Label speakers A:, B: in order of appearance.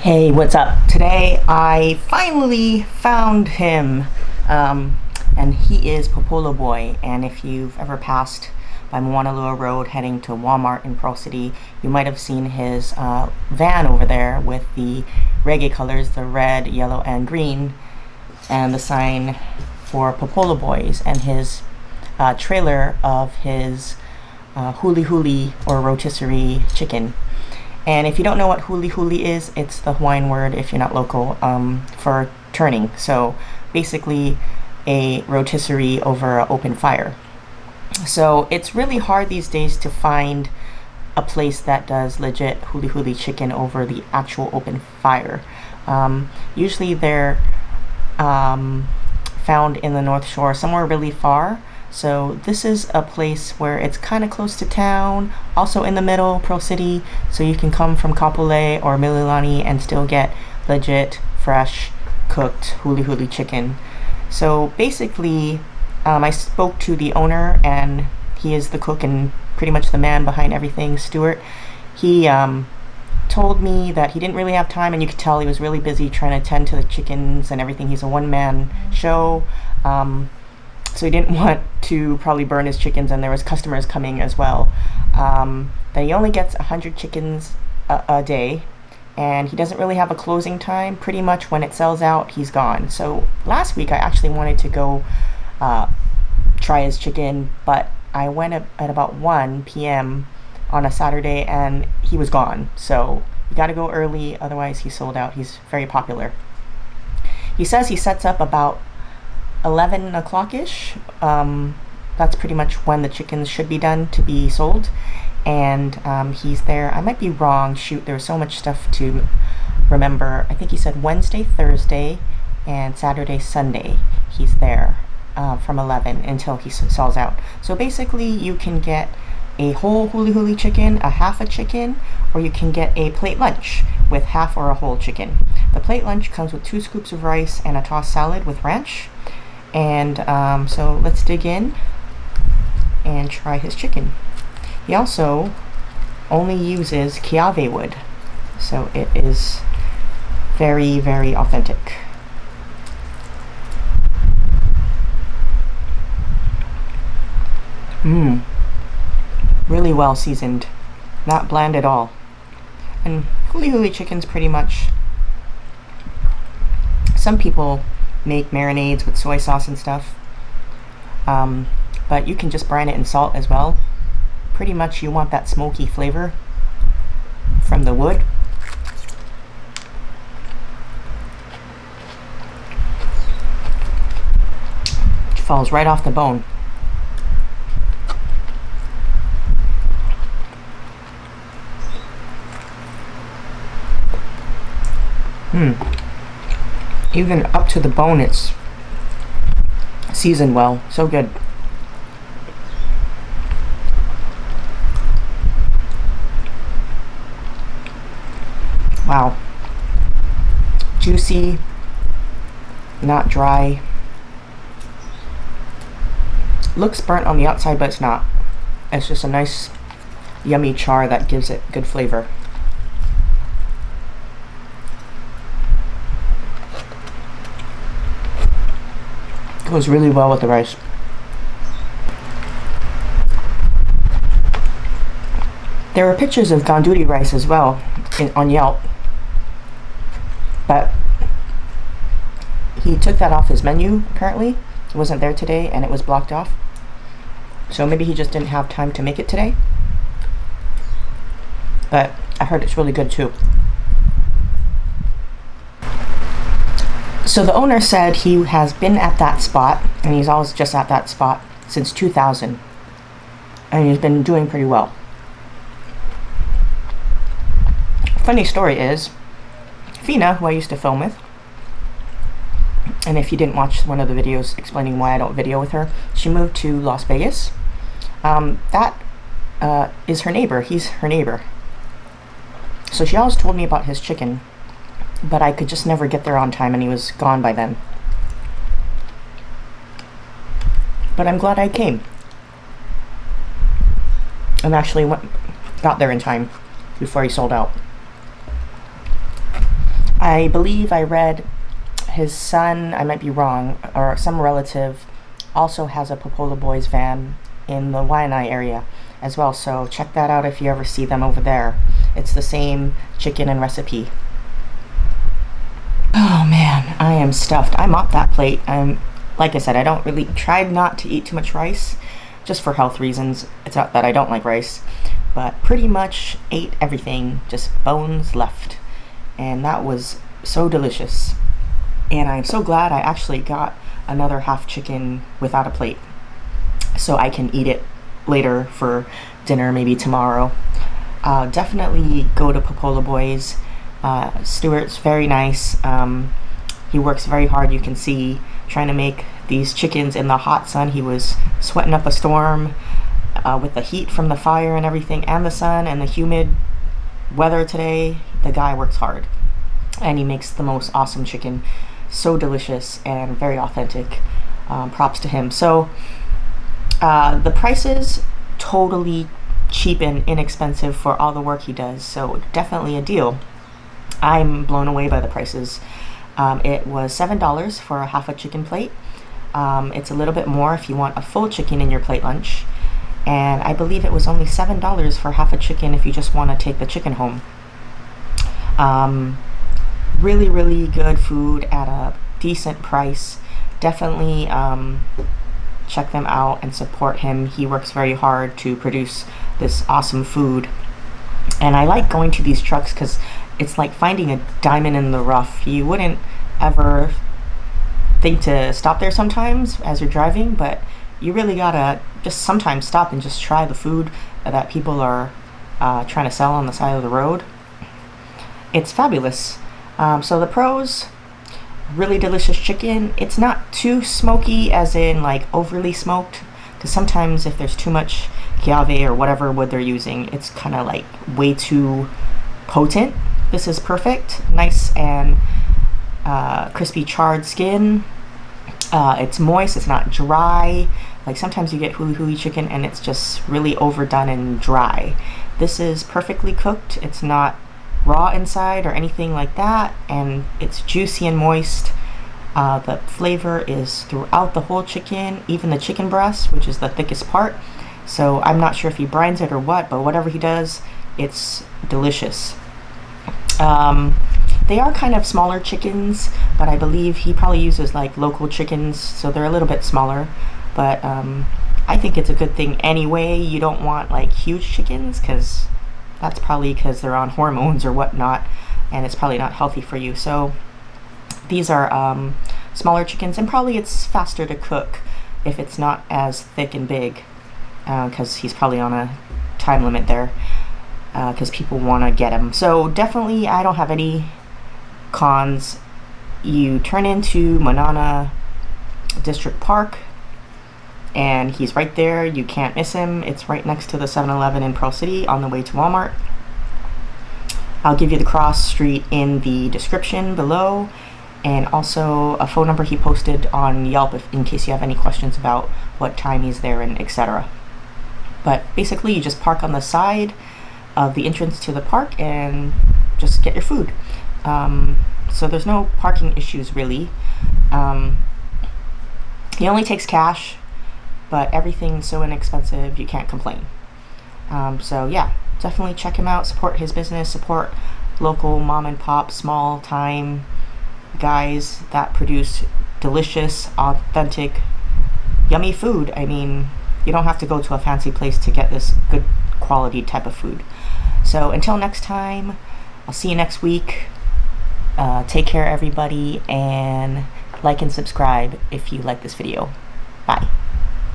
A: Hey, what's up? Today I finally found him, and he is Popolo Boi. And if you've ever passed by Moanalua Road heading to Walmart in Pearl City, you might have seen his van over there with the reggae colors, the red, yellow, and green, and the sign for Popolo Boys, and his trailer of his Huli Huli or rotisserie chicken. And if you don't know what Huli Huli is, it's the Hawaiian word, if you're not local, for turning. So basically a rotisserie over an open fire. So it's really hard these days to find a place that does legit Huli Huli chicken over the actual open fire. Usually they're found in the North Shore, somewhere really far. So this is a place where it's kind of close to town, also in the middle, Pearl City, so you can come from Kapolei or Mililani and still get legit, fresh, cooked Huli Huli chicken. So basically, I spoke to the owner, and he is the cook and pretty much the man behind everything, Stuart. He told me that he didn't really have time, and you could tell he was really busy trying to attend to the chickens and everything. He's a one-man show. So he didn't want to probably burn his chickens, and there was customers coming as well. That he only gets 100 chickens a day, and he doesn't really have a closing time. Pretty much when it sells out, he's gone. So last week I actually wanted to go try his chicken, but I went at about 1 p.m. on a Saturday, and he was gone. So you gotta go early, otherwise he's sold out. He's very popular. He says he sets up about 11 o'clock-ish. That's pretty much when the chickens should be done to be sold. And he's there, I might be wrong, shoot, there's so much stuff to remember. I think he said Wednesday, Thursday, and Saturday, Sunday. He's there from 11 until he sells out. So basically you can get a whole Huli Huli chicken, a half a chicken, or you can get a plate lunch with half or a whole chicken. The plate lunch comes with 2 scoops of rice and a tossed salad with ranch. And so let's dig in and try his chicken. He also only uses keawe wood, so it is very, very authentic. Really well seasoned, not bland at all. And Huli Huli chicken's pretty much, some people make marinades with soy sauce and stuff, but you can just brine it in salt as well. Pretty much you want that smoky flavor from the wood. It falls right off the bone. Even up to the bone, it's seasoned well. So good. Wow. Juicy, not dry. Looks burnt on the outside, but it's not. It's just a nice, yummy char that gives it good flavor. Goes really well with the rice. There are pictures of Ganduri rice as well on Yelp, but he took that off his menu apparently. It wasn't there today and it was blocked off, so maybe he just didn't have time to make it today, but I heard it's really good too. So the owner said he has been at that spot, and he's always just at that spot since 2000, and he's been doing pretty well. Funny story is, Fina, who I used to film with, and if you didn't watch one of the videos explaining why I don't video with her, she moved to Las Vegas. That is her neighbor. He's her neighbor. So she always told me about his chicken, but I could just never get there on time, and he was gone by then. But I'm glad I came. And actually got there in time before he sold out. I believe I read his son, I might be wrong, or some relative also has a Popolo Boi's van in the Waianae area as well, so check that out if you ever see them over there. It's the same chicken and recipe. Oh man, I am stuffed. I mopped that plate. Like I said, I don't really tried not to eat too much rice just for health reasons. It's not that I don't like rice, but pretty much ate everything, just bones left. And that was so delicious. And I'm so glad I actually got another half chicken without a plate, so I can eat it later for dinner, maybe tomorrow. Definitely go to Popolo Boi's. Stuart's very nice. He works very hard, you can see, trying to make these chickens in the hot sun. He was sweating up a storm with the heat from the fire and everything, and the sun and the humid weather today. The guy works hard, and he makes the most awesome chicken. So delicious and very authentic. Props to him. So the prices, totally cheap and inexpensive for all the work he does, so definitely a deal. I'm blown away by the prices. It was $7 for a half a chicken plate. It's a little bit more if you want a full chicken in your plate lunch, and I believe it was only $7 for half a chicken if you just want to take the chicken home. Really, really good food at a decent price. Definitely check them out and support him. He works very hard to produce this awesome food. And I like going to these trucks because it's like finding a diamond in the rough. You wouldn't ever think to stop there sometimes as you're driving, but you really gotta just sometimes stop and just try the food that people are trying to sell on the side of the road. It's fabulous. So the pros, really delicious chicken. It's not too smoky, as in like overly smoked, because sometimes if there's too much keawe or whatever wood they're using, it's kind of like way too potent. This is perfect. Nice and crispy charred skin. It's moist, it's not dry. Like sometimes you get Huli Huli chicken and it's just really overdone and dry. This is perfectly cooked. It's not raw inside or anything like that, and it's juicy and moist. The flavor is throughout the whole chicken, even the chicken breast, which is the thickest part. So I'm not sure if he brines it or what, but whatever he does, it's delicious. They are kind of smaller chickens, but I believe he probably uses like local chickens, so they're a little bit smaller. But I think it's a good thing anyway. You don't want like huge chickens, because that's probably because they're on hormones or whatnot, and it's probably not healthy for you. So these are smaller chickens, and probably it's faster to cook if it's not as thick and big, because he's probably on a time limit there, because people want to get him. So definitely, I don't have any cons. You turn into Manana District Park, and he's right there. You can't miss him. It's right next to the 7-Eleven in Pearl City on the way to Walmart. I'll give you the cross street in the description below, and also a phone number he posted on Yelp in case you have any questions about what time he's there and etc. But basically, you just park on the side of the entrance to the park and just get your food. So there's no parking issues really. He only takes cash, but everything's so inexpensive you can't complain. So yeah, definitely check him out, support his business, support local mom and pop, small time guys that produce delicious, authentic, yummy food. I mean, you don't have to go to a fancy place to get this good quality type of food. So until next time, I'll see you next week. Take care everybody, and like and subscribe if you like this video. Bye.